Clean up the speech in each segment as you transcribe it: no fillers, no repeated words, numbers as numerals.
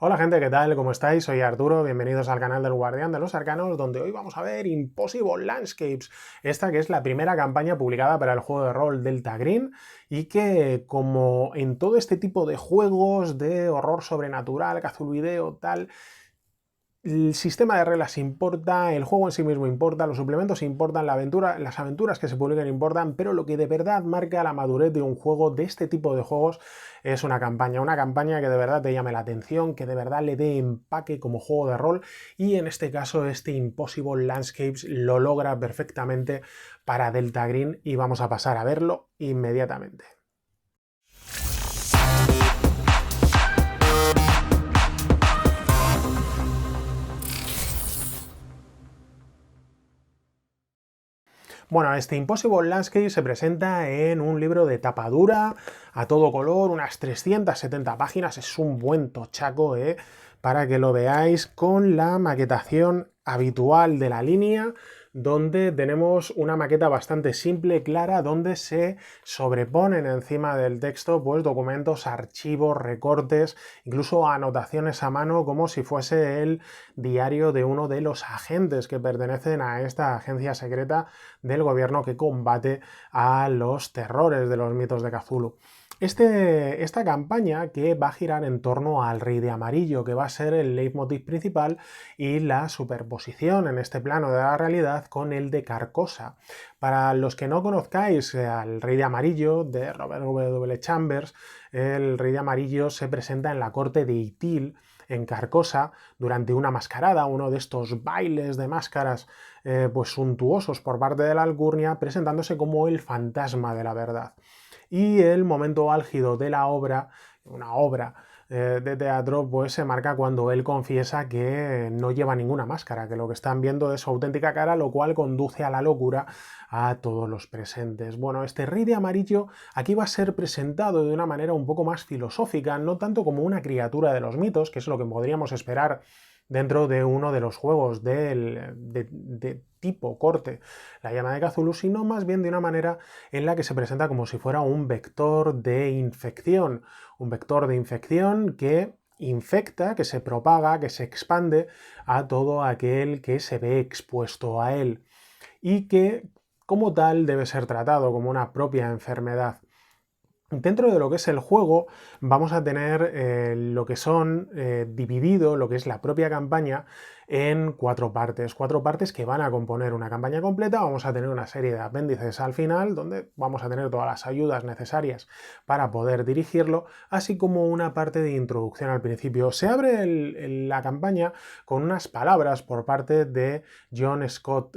Hola gente, ¿qué tal? ¿Cómo estáis? Soy Arturo, bienvenidos al canal del Guardián de los Arcanos, donde hoy vamos a ver Impossible Landscapes, esta que es la primera campaña publicada para el juego de rol Delta Green y que, como en todo este tipo de juegos de horror sobrenatural, Cthulhu Video, tal, el sistema de reglas importa, el juego en sí mismo importa, los suplementos importan, las aventuras que se publican importan, pero lo que de verdad marca la madurez de un juego, de este tipo de juegos, es una campaña que de verdad te llame la atención, que de verdad le dé empaque como juego de rol, y en este caso este Impossible Landscapes lo logra perfectamente para Delta Green y vamos a pasar a verlo inmediatamente. Bueno, este Impossible Landscape se presenta en un libro de tapa dura, a todo color, unas 370 páginas, es un buen tochaco, para que lo veáis, con la maquetación habitual de la línea, donde tenemos una maqueta bastante simple, clara, donde se sobreponen encima del texto pues documentos, archivos, recortes, incluso anotaciones a mano, como si fuese el diario de uno de los agentes que pertenecen a esta agencia secreta del gobierno que combate a los terrores de los mitos de Cthulhu. Esta campaña que va a girar en torno al Rey de Amarillo, que va a ser el leitmotiv principal y la superposición en este plano de la realidad con el de Carcosa. Para los que no conozcáis al Rey de Amarillo de Robert W. Chambers, el Rey de Amarillo se presenta en la corte de Itil, en Carcosa, durante una mascarada, uno de estos bailes de máscaras pues suntuosos por parte de la Alcurnia, presentándose como el fantasma de la verdad. Y el momento álgido de la obra, una obra de teatro, pues se marca cuando él confiesa que no lleva ninguna máscara, que lo que están viendo es su auténtica cara, lo cual conduce a la locura a todos los presentes. Bueno, este Rey de Amarillo aquí va a ser presentado de una manera un poco más filosófica, no tanto como una criatura de los mitos, que es lo que podríamos esperar dentro de uno de los juegos de tipo corte, la llama de Cthulhu, sino más bien de una manera en la que se presenta como si fuera un vector de infección que infecta, que se propaga, que se expande a todo aquel que se ve expuesto a él y que como tal debe ser tratado como una propia enfermedad. Dentro de lo que es el juego vamos a tener lo que son dividido, lo que es la propia campaña, en cuatro partes que van a componer una campaña completa. Vamos a tener una serie de apéndices al final, donde vamos a tener todas las ayudas necesarias para poder dirigirlo, así como una parte de introducción al principio. Se abre la campaña con unas palabras por parte de John Scott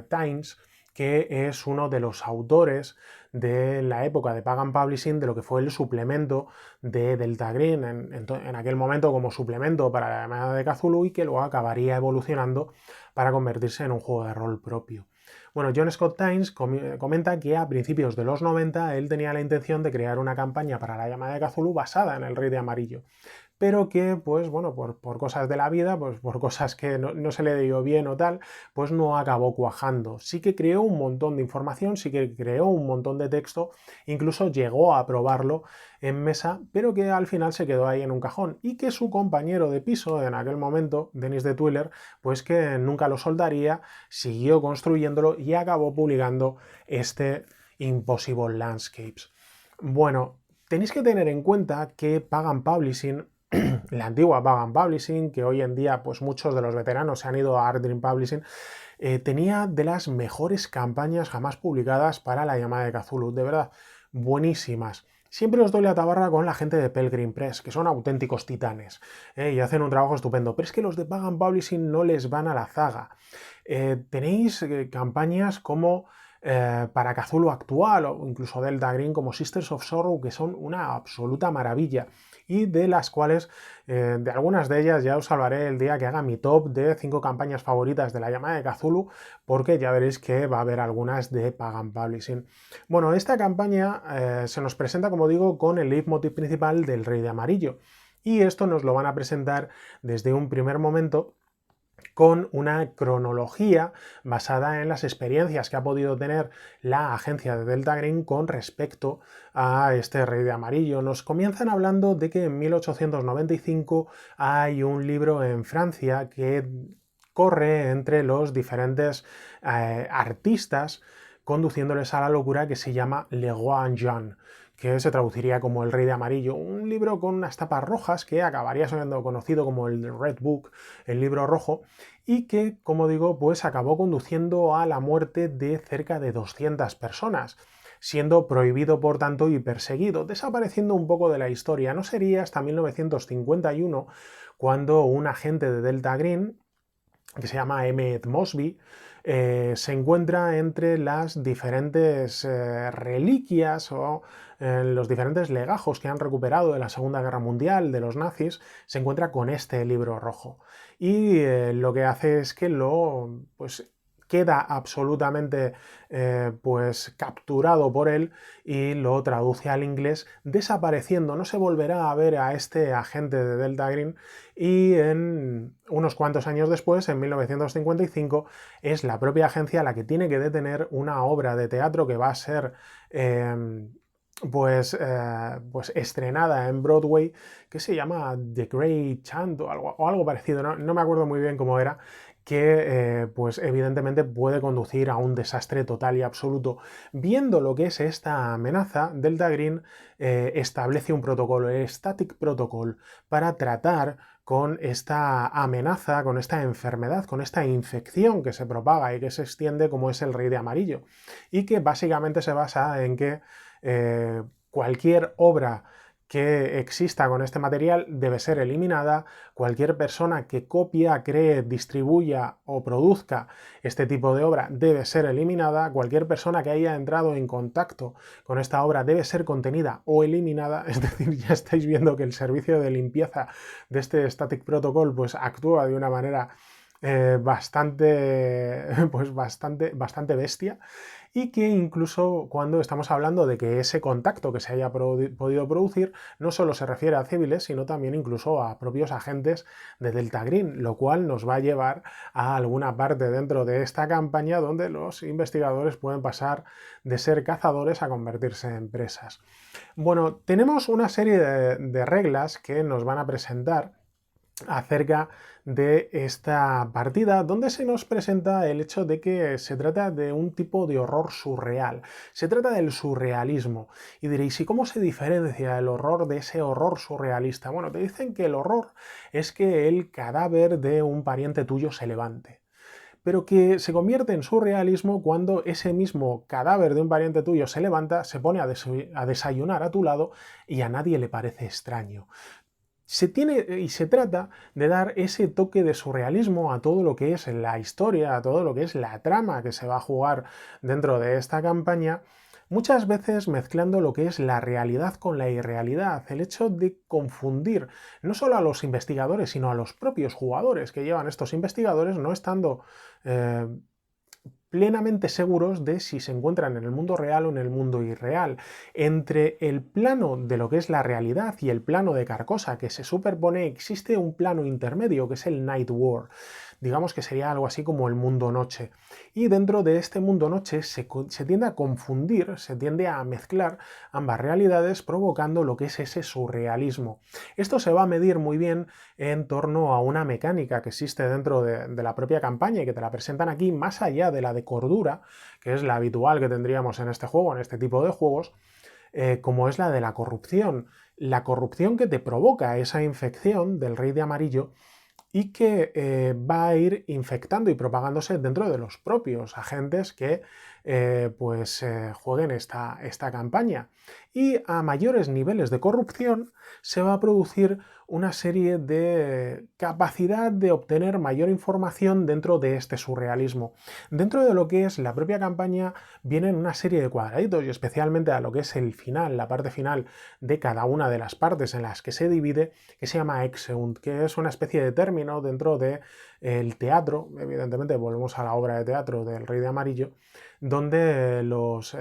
Tynes, que es uno de los autores de la época de Pagan Publishing, de lo que fue el suplemento de Delta Green, en aquel momento como suplemento para la llamada de Cthulhu, y que luego acabaría evolucionando para convertirse en un juego de rol propio. Bueno, John Scott Tynes comenta que a principios de los 90 él tenía la intención de crear una campaña para la llamada de Cthulhu basada en el Rey de Amarillo, pero que, pues bueno, por cosas de la vida, pues por cosas que no se le dio bien o tal, pues no acabó cuajando. Sí que creó un montón de información, sí que creó un montón de texto, incluso llegó a probarlo en mesa, pero que al final se quedó ahí en un cajón, y que su compañero de piso en aquel momento, Dennis de Twiller, pues que nunca lo soltaría, siguió construyéndolo y acabó publicando este Impossible Landscapes. Bueno, tenéis que tener en cuenta que Pagan Publishing, la antigua Pagan Publishing, que hoy en día pues muchos de los veteranos se han ido a Art Dream Publishing, tenía de las mejores campañas jamás publicadas para la llamada de Cthulhu, de verdad, buenísimas. Siempre os doy la tabarra con la gente de Pelgrim Press, que son auténticos titanes, y hacen un trabajo estupendo, pero es que los de Pagan Publishing no les van a la zaga. Tenéis campañas como para Cthulhu actual o incluso Delta Green, como Sisters of Sorrow, que son una absoluta maravilla, y de las cuales, de algunas de ellas ya os hablaré el día que haga mi top de 5 campañas favoritas de la llamada de Cthulhu, porque ya veréis que va a haber algunas de Pagan Publishing. Bueno, esta campaña se nos presenta, como digo, con el leitmotiv principal del Rey de Amarillo, y esto nos lo van a presentar desde un primer momento con una cronología basada en las experiencias que ha podido tener la agencia de Delta Green con respecto a este Rey de Amarillo. Nos comienzan hablando de que en 1895 hay un libro en Francia que corre entre los diferentes artistas conduciéndoles a la locura, que se llama Le Roi Jean, que se traduciría como El Rey de Amarillo, un libro con unas tapas rojas que acabaría siendo conocido como el Red Book, el libro rojo, y que, como digo, pues acabó conduciendo a la muerte de cerca de 200 personas, siendo prohibido por tanto y perseguido, desapareciendo un poco de la historia. No sería hasta 1951 cuando un agente de Delta Green, que se llama Emmett Mosby, se encuentra entre las diferentes reliquias o los diferentes legajos que han recuperado de la Segunda Guerra Mundial de los nazis, se encuentra con este libro rojo. Y lo que hace es que pues, queda absolutamente pues capturado por él y lo traduce al inglés, desapareciendo. No se volverá a ver a este agente de Delta Green, y en unos cuantos años después, en 1955, es la propia agencia la que tiene que detener una obra de teatro que va a ser pues estrenada en Broadway, que se llama The Great Chant o algo parecido, no me acuerdo muy bien cómo era, que pues evidentemente puede conducir a un desastre total y absoluto. Viendo lo que es esta amenaza, Delta Green establece un protocolo, el Static Protocol, para tratar con esta amenaza, con esta enfermedad, con esta infección que se propaga y que se extiende, como es el Rey de Amarillo, y que básicamente se basa en que cualquier obra que exista con este material debe ser eliminada. Cualquier persona que copie, cree, distribuya o produzca este tipo de obra debe ser eliminada. Cualquier persona que haya entrado en contacto con esta obra debe ser contenida o eliminada. Es decir, ya estáis viendo que el servicio de limpieza de este Static Protocol pues actúa de una manera bastante bestia, y que incluso cuando estamos hablando de que ese contacto que se haya podido producir no solo se refiere a civiles, sino también incluso a propios agentes de Delta Green, lo cual nos va a llevar a alguna parte dentro de esta campaña donde los investigadores pueden pasar de ser cazadores a convertirse en presas. Bueno, tenemos una serie de reglas que nos van a presentar acerca de esta partida, donde se nos presenta el hecho de que se trata de un tipo de horror surreal. Se trata del surrealismo. Y diréis, ¿y cómo se diferencia el horror de ese horror surrealista? Bueno, te dicen que el horror es que el cadáver de un pariente tuyo se levante, pero que se convierte en surrealismo cuando ese mismo cadáver de un pariente tuyo se levanta, se pone a desayunar a tu lado y a nadie le parece extraño. Se trata de dar ese toque de surrealismo a todo lo que es la historia, a todo lo que es la trama que se va a jugar dentro de esta campaña, muchas veces mezclando lo que es la realidad con la irrealidad, el hecho de confundir no solo a los investigadores, sino a los propios jugadores que llevan estos investigadores, no estando plenamente seguros de si se encuentran en el mundo real o en el mundo irreal. Entre el plano de lo que es la realidad y el plano de Carcosa que se superpone, existe un plano intermedio que es el Night World. Digamos que sería algo así como el mundo noche. Y dentro de este mundo noche se tiende a confundir, se tiende a mezclar ambas realidades, provocando lo que es ese surrealismo. Esto se va a medir muy bien en torno a una mecánica que existe dentro de la propia campaña y que te la presentan aquí, más allá de la de cordura, que es la habitual que tendríamos en este juego, en este tipo de juegos, como es la de la corrupción. La corrupción que te provoca esa infección del Rey de Amarillo y que va a ir infectando y propagándose dentro de los propios agentes que jueguen esta campaña. Y a mayores niveles de corrupción se va a producir una serie de capacidad de obtener mayor información dentro de este surrealismo. Dentro de lo que es la propia campaña vienen una serie de cuadraditos, y especialmente a lo que es el final, la parte final de cada una de las partes en las que se divide, que se llama Exeunt, que es una especie de término dentro del teatro. Evidentemente volvemos a la obra de teatro del Rey de Amarillo, donde los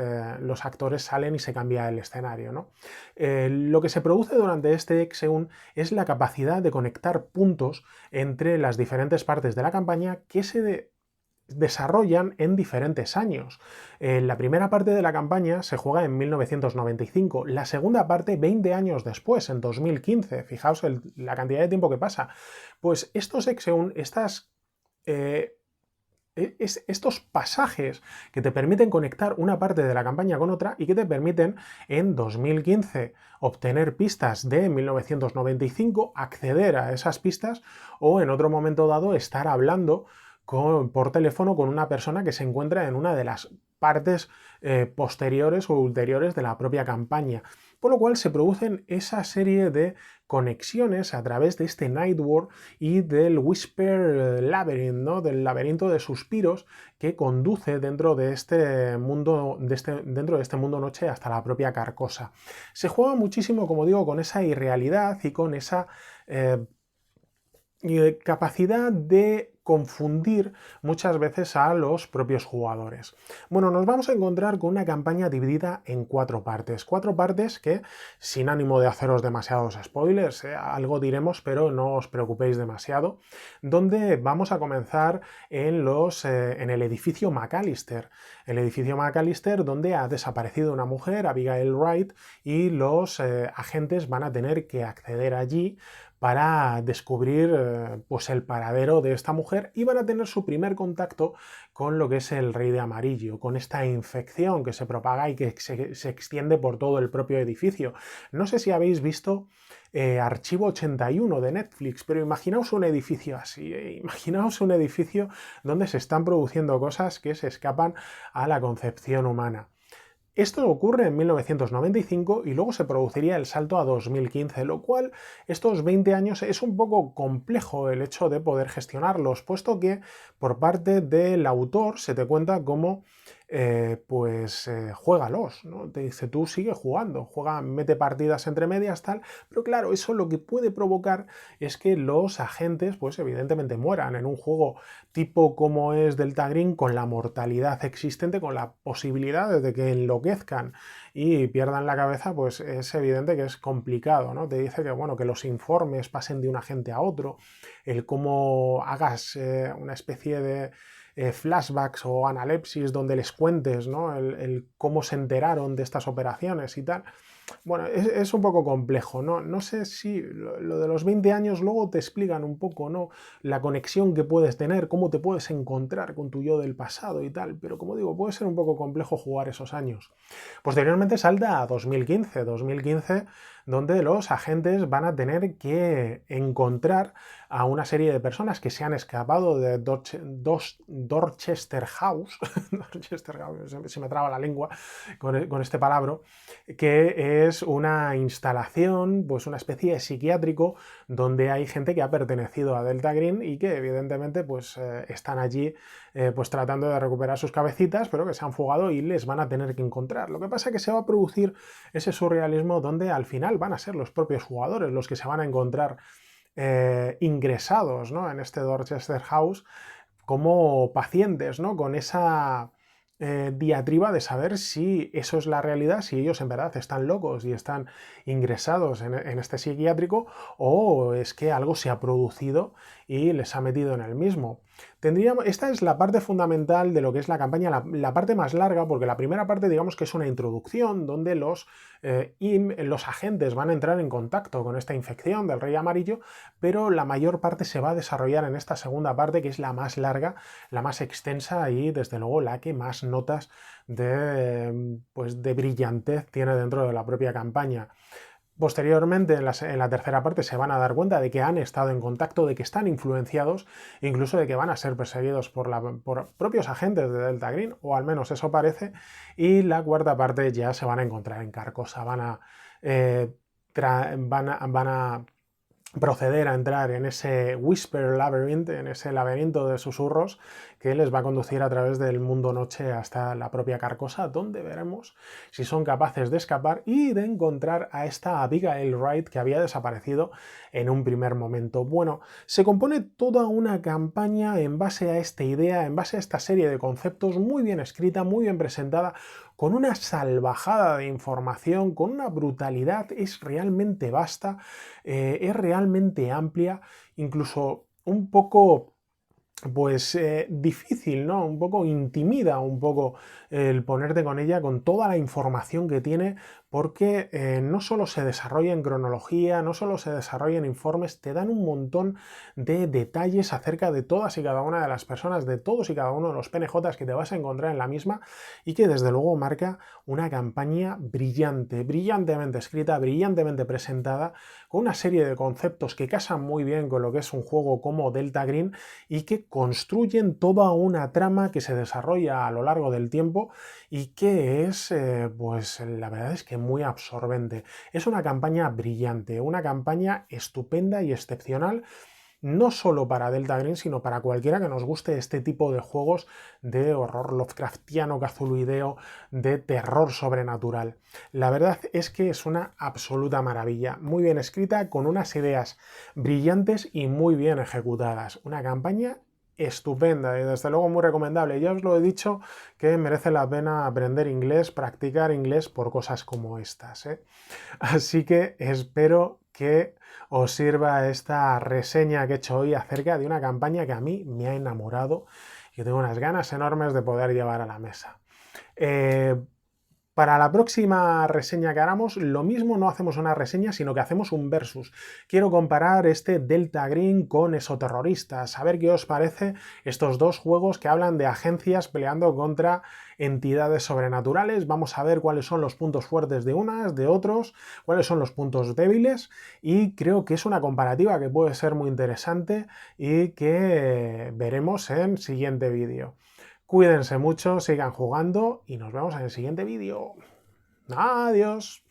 actores salen y se cambia el escenario, ¿no? Lo que se produce durante este Exeun es la capacidad de conectar puntos entre las diferentes partes de la campaña que se desarrollan en diferentes años. La primera parte de la campaña se juega en 1995, la segunda parte 20 años después, en 2015. Fijaos la cantidad de tiempo que pasa. Pues estos Exeun, estos pasajes que te permiten conectar una parte de la campaña con otra y que te permiten en 2015 obtener pistas de 1995, acceder a esas pistas o en otro momento dado estar hablando por teléfono con una persona que se encuentra en una de las partes posteriores o ulteriores de la propia campaña. Por lo cual se producen esa serie de conexiones a través de este Night World y del Whisper Labyrinth, ¿no? Del laberinto de suspiros que conduce dentro de este mundo, dentro de este mundo noche hasta la propia Carcosa. Se juega muchísimo, como digo, con esa irrealidad y con esa capacidad de confundir muchas veces a los propios jugadores. Bueno, nos vamos a encontrar con una campaña dividida en cuatro partes que, sin ánimo de haceros demasiados spoilers, algo diremos, pero no os preocupéis demasiado, donde vamos a comenzar en el edificio McAllister. El edificio McAllister donde ha desaparecido una mujer, Abigail Wright, y los agentes van a tener que acceder allí para descubrir pues el paradero de esta mujer y van a tener su primer contacto con lo que es el Rey de Amarillo, con esta infección que se propaga y que se extiende por todo el propio edificio. No sé si habéis visto Archivo 81 de Netflix, pero imaginaos un edificio así, imaginaos un edificio donde se están produciendo cosas que se escapan a la concepción humana. Esto ocurre en 1995 y luego se produciría el salto a 2015, lo cual estos 20 años es un poco complejo el hecho de poder gestionarlos, puesto que por parte del autor se te cuenta cómo juégalos, ¿no? Te dice tú sigue jugando, mete partidas entre medias, tal, pero claro, eso lo que puede provocar es que los agentes, pues evidentemente mueran en un juego tipo como es Delta Green, con la mortalidad existente, con la posibilidad de que enloquezcan y pierdan la cabeza, pues es evidente que es complicado, ¿no? Te dice que, bueno, que los informes pasen de un agente a otro, el cómo hagas una especie de flashbacks o analepsis donde les cuentes, ¿no? el cómo se enteraron de estas operaciones y tal. Bueno, es un poco complejo, ¿no? No sé si lo de los 20 años luego te explican un poco, ¿no? La conexión que puedes tener, cómo te puedes encontrar con tu yo del pasado y tal, pero como digo, puede ser un poco complejo jugar esos años. Posteriormente salta a 2015, donde los agentes van a tener que encontrar a una serie de personas que se han escapado de Dorchester House, Dorchester House, se me traba la lengua con este palabra, que es una instalación, pues una especie de psiquiátrico donde hay gente que ha pertenecido a Delta Green y que evidentemente pues están allí pues tratando de recuperar sus cabecitas, pero que se han fugado y les van a tener que encontrar. Lo que pasa es que se va a producir ese surrealismo donde al final van a ser los propios jugadores los que se van a encontrar ingresados, ¿no? En este Dorchester House como pacientes, ¿no? Con esa diatriba de saber si eso es la realidad, si ellos en verdad están locos y están ingresados en este psiquiátrico o es que algo se ha producido y les ha metido en el mismo. Esta es la parte fundamental de lo que es la campaña, la parte más larga, porque la primera parte digamos que es una introducción donde los agentes van a entrar en contacto con esta infección del Rey Amarillo, pero la mayor parte se va a desarrollar en esta segunda parte, que es la más larga, la más extensa y desde luego la que más notas de brillantez tiene dentro de la propia campaña. Posteriormente, en la tercera parte, se van a dar cuenta de que han estado en contacto, de que están influenciados, incluso de que van a ser perseguidos por propios agentes de Delta Green, o al menos eso parece, y la cuarta parte ya se van a encontrar en Carcosa, van a proceder a entrar en ese Whisper Labyrinth, en ese laberinto de susurros que les va a conducir a través del mundo noche hasta la propia Carcosa, donde veremos si son capaces de escapar y de encontrar a esta Abigail Wright que había desaparecido en un primer momento. Bueno, se compone toda una campaña en base a esta idea, en base a esta serie de conceptos muy bien escrita, muy bien presentada, con una salvajada de información, con una brutalidad, es realmente vasta, es realmente amplia, incluso un poco pues difícil, ¿no? Un poco intimida un poco el ponerte con ella, con toda la información que tiene, porque no solo se desarrolla en cronología, no solo se desarrolla en informes, te dan un montón de detalles acerca de todas y cada una de las personas, de todos y cada uno de los PNJs que te vas a encontrar en la misma y que desde luego marca una campaña brillante, brillantemente escrita, brillantemente presentada, con una serie de conceptos que casan muy bien con lo que es un juego como Delta Green y que construyen toda una trama que se desarrolla a lo largo del tiempo y que es, pues la verdad es que muy absorbente. Es una campaña brillante, una campaña estupenda y excepcional, no solo para Delta Green, sino para cualquiera que nos guste este tipo de juegos de horror Lovecraftiano, cthulhuideo, de terror sobrenatural. La verdad es que es una absoluta maravilla, muy bien escrita, con unas ideas brillantes y muy bien ejecutadas. Una campaña estupenda y desde luego muy recomendable. Ya os lo he dicho que merece la pena aprender inglés, practicar inglés por cosas como estas, ¿eh? Así que espero que os sirva esta reseña que he hecho hoy acerca de una campaña que a mí me ha enamorado y que tengo unas ganas enormes de poder llevar a la mesa. Para la próxima reseña que hagamos, lo mismo, no hacemos una reseña, sino que hacemos un versus. Quiero comparar este Delta Green con Exoterroristas, a ver qué os parece estos dos juegos que hablan de agencias peleando contra entidades sobrenaturales. Vamos a ver cuáles son los puntos fuertes de unas, de otros, cuáles son los puntos débiles, y creo que es una comparativa que puede ser muy interesante y que veremos en el siguiente vídeo. Cuídense mucho, sigan jugando y nos vemos en el siguiente vídeo. Adiós.